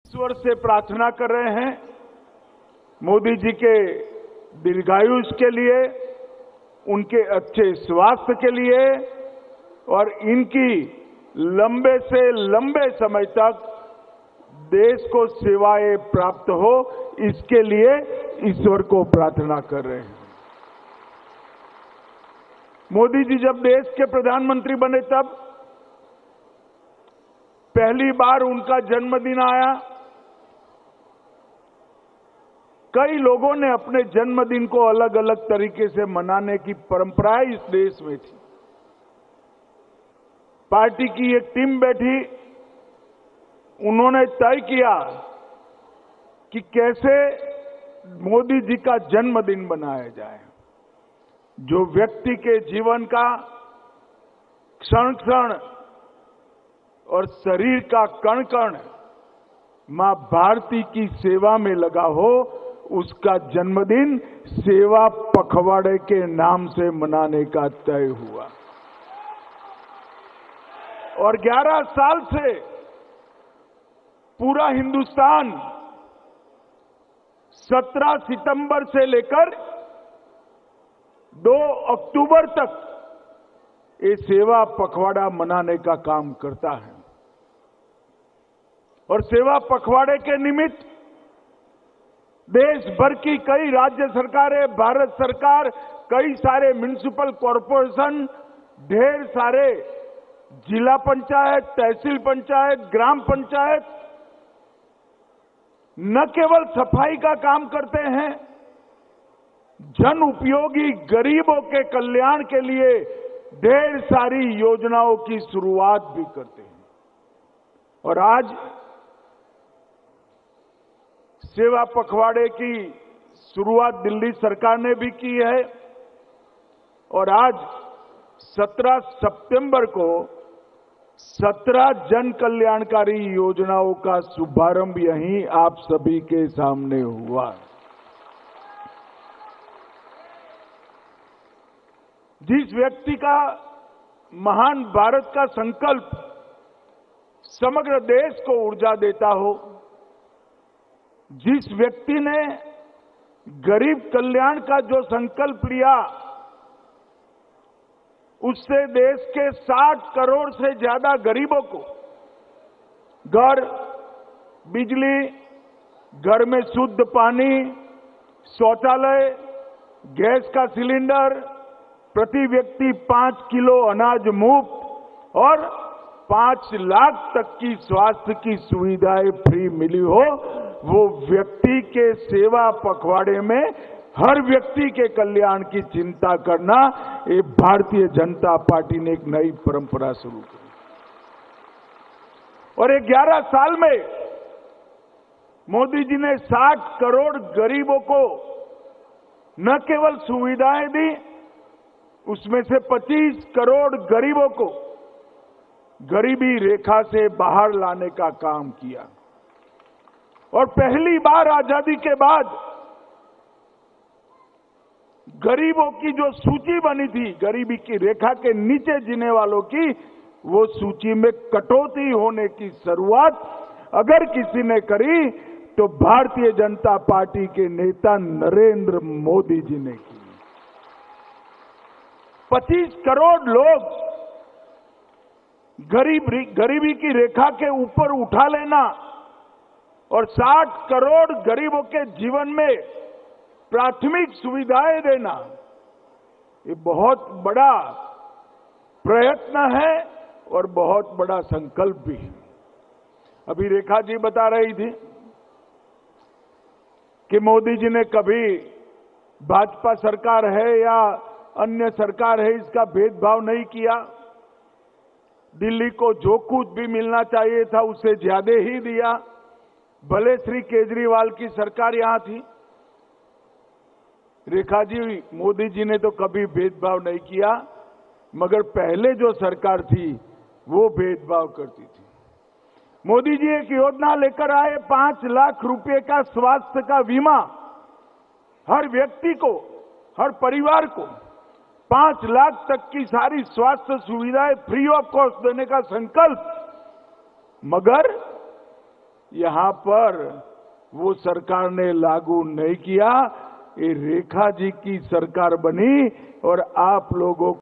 ईश्वर से प्रार्थना कर रहे हैं मोदी जी के दीर्घायुष के लिए, उनके अच्छे स्वास्थ्य के लिए और इनकी लंबे से लंबे समय तक देश को सेवाएं प्राप्त हो, इसके लिए ईश्वर को प्रार्थना कर रहे हैं। मोदी जी जब देश के प्रधानमंत्री बने तब पहली बार उनका जन्मदिन आया। कई लोगों ने अपने जन्मदिन को अलग अलग तरीके से मनाने की परंपरा इस देश में थी। पार्टी की एक टीम बैठी, उन्होंने तय किया कि कैसे मोदी जी का जन्मदिन मनाया जाए, जो व्यक्ति के जीवन का क्षण क्षण और शरीर का कण कण मां भारती की सेवा में लगा हो, उसका जन्मदिन सेवा पखवाड़े के नाम से मनाने का तय हुआ। और 11 साल से पूरा हिंदुस्तान 17 सितंबर से लेकर 2 अक्टूबर तक ये सेवा पखवाड़ा मनाने का काम करता है। और सेवा पखवाड़े के निमित्त देश भर की कई राज्य सरकारें, भारत सरकार, कई सारे म्युनिसिपल कॉरपोरेशन, ढेर सारे जिला पंचायत, तहसील पंचायत, ग्राम पंचायत न केवल सफाई का काम करते हैं, जन उपयोगी गरीबों के कल्याण के लिए ढेर सारी योजनाओं की शुरुआत भी करते हैं। और आज सेवा पखवाड़े की शुरुआत दिल्ली सरकार ने भी की है और आज 17 सितंबर को 17 जन कल्याणकारी योजनाओं का शुभारंभ यहीं आप सभी के सामने हुआ। जिस व्यक्ति का महान भारत का संकल्प समग्र देश को ऊर्जा देता हो, जिस व्यक्ति ने गरीब कल्याण का जो संकल्प लिया, उससे देश के 60 करोड़ से ज्यादा गरीबों को घर, बिजली, घर में शुद्ध पानी, शौचालय, गैस का सिलेंडर, प्रति व्यक्ति 5 किलो अनाज मुफ्त और 5 लाख तक की स्वास्थ्य की सुविधाएं फ्री मिली हो, वो व्यक्ति के सेवा पखवाड़े में हर व्यक्ति के कल्याण की चिंता करना, ये भारतीय जनता पार्टी ने एक नई परंपरा शुरू की। और 11 साल में मोदी जी ने 60 करोड़ गरीबों को न केवल सुविधाएं दी, उसमें से 25 करोड़ गरीबों को गरीबी रेखा से बाहर लाने का काम किया। और पहली बार आजादी के बाद गरीबों की जो सूची बनी थी, गरीबी की रेखा के नीचे जीने वालों की, वो सूची में कटौती होने की शुरुआत अगर किसी ने करी तो भारतीय जनता पार्टी के नेता नरेंद्र मोदी जी ने की। 25 करोड़ लोग गरीबी की रेखा के ऊपर उठा लेना और 60 करोड़ गरीबों के जीवन में प्राथमिक सुविधाएं देना, ये बहुत बड़ा प्रयत्न है और बहुत बड़ा संकल्प भी है। अभी रेखा जी बता रही थी कि मोदी जी ने कभी भाजपा सरकार है या अन्य सरकार है इसका भेदभाव नहीं किया। दिल्ली को जो कुछ भी मिलना चाहिए था उससे ज्यादा ही दिया। भले श्री केजरीवाल की सरकार यहां थी, रेखा जी, मोदी जी ने तो कभी भेदभाव नहीं किया, मगर पहले जो सरकार थी वो भेदभाव करती थी। मोदी जी एक योजना लेकर आए, 5 लाख रुपए का स्वास्थ्य का बीमा, हर व्यक्ति को, हर परिवार को 5 लाख तक की सारी स्वास्थ्य सुविधाएं फ्री ऑफ कॉस्ट देने का संकल्प। मगर यहां पर वो सरकार ने लागू नहीं किया। ये रेखा जी की सरकार बनी और आप लोगों